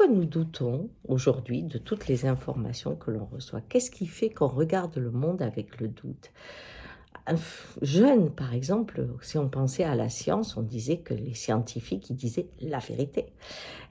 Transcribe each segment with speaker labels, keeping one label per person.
Speaker 1: Pourquoi nous doutons aujourd'hui de toutes les informations que l'on reçoit? Qu'est-ce qui fait qu'on regarde le monde avec le doute? Jeune, par exemple, si on pensait à la science, on disait que les scientifiques, ils disaient la vérité.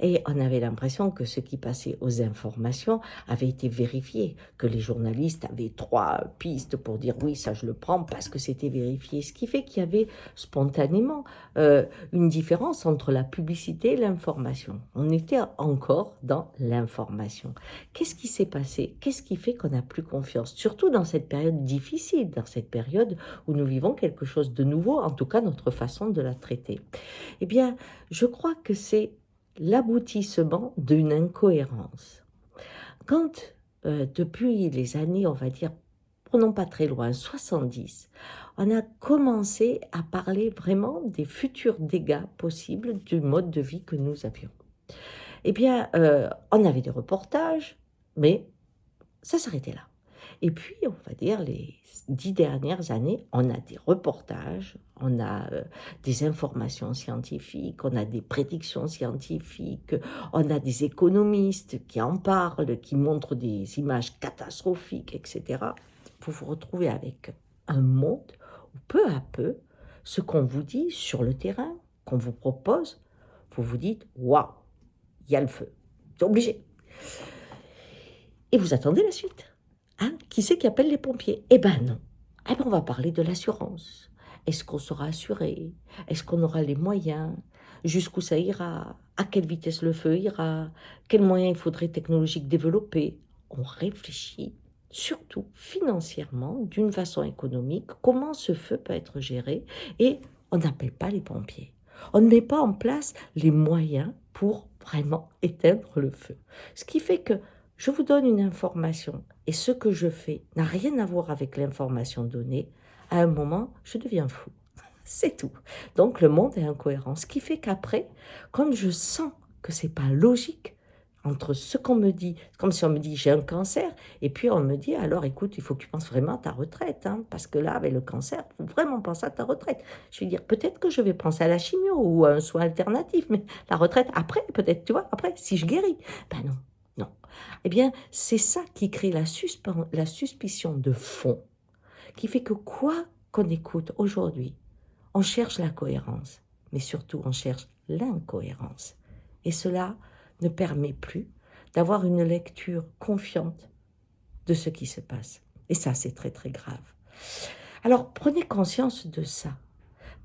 Speaker 1: Et on avait l'impression que ce qui passait aux informations avait été vérifié, que les journalistes avaient 3 pistes pour dire: «Oui, ça je le prends parce que c'était vérifié». Ce qui fait qu'il y avait spontanément, une différence entre la publicité et l'information. On était encore dans l'information. Qu'est-ce qui s'est passé? Qu'est-ce qui fait qu'on n'a plus confiance? Surtout dans cette période difficile, dans cette période où nous vivons quelque chose de nouveau, en tout cas notre façon de la traiter. Eh bien, je crois que c'est l'aboutissement d'une incohérence. Quand, depuis les années, on va dire, prenons pas très loin, 70, on a commencé à parler vraiment des futurs dégâts possibles du mode de vie que nous avions. Eh bien, on avait des reportages, mais ça s'arrêtait là. Et puis, on va dire, les 10 dernières années, on a des reportages, on a des informations scientifiques, on a des prédictions scientifiques, on a des économistes qui en parlent, qui montrent des images catastrophiques, etc. Vous vous retrouvez avec un monde où peu à peu, ce qu'on vous dit sur le terrain, qu'on vous propose, vous vous dites: «Waouh, il y a le feu, c'est obligé». Et vous attendez la suite. Hein? Qui c'est qui appelle les pompiers? Eh ben non. Eh ben on va parler de l'assurance. Est-ce qu'on sera assuré? Est-ce qu'on aura les moyens? Jusqu'où ça ira? À quelle vitesse le feu ira? Quels moyens il faudrait technologiques développer? On réfléchit surtout financièrement, d'une façon économique, comment ce feu peut être géré et on n'appelle pas les pompiers. On ne met pas en place les moyens pour vraiment éteindre le feu. Ce qui fait que je vous donne une information et ce que je fais n'a rien à voir avec l'information donnée, à un moment, je deviens fou. C'est tout. Donc le monde est incohérent. Ce qui fait qu'après, comme je sens que c'est pas logique entre ce qu'on me dit, comme si on me dit j'ai un cancer, et puis on me dit alors écoute, il faut que tu penses vraiment à ta retraite, hein, parce que là, avec le cancer, il faut vraiment penser à ta retraite. Je vais dire peut-être que je vais penser à la chimio ou à un soin alternatif, mais la retraite après, peut-être, tu vois, après, si je guéris. Ben non, non. Eh bien, c'est ça qui crée la suspicion de fond, qui fait que quoi qu'on écoute aujourd'hui, on cherche la cohérence, mais surtout on cherche l'incohérence. Et cela ne permet plus d'avoir une lecture confiante de ce qui se passe. Et ça, c'est très très grave. Alors, prenez conscience de ça.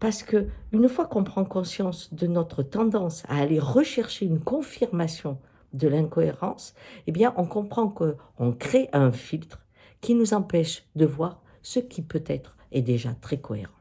Speaker 1: Parce que une fois qu'on prend conscience de notre tendance à aller rechercher une confirmation de l'incohérence, eh bien, on comprend qu'on crée un filtre qui nous empêche de voir ce qui peut-être est déjà très cohérent.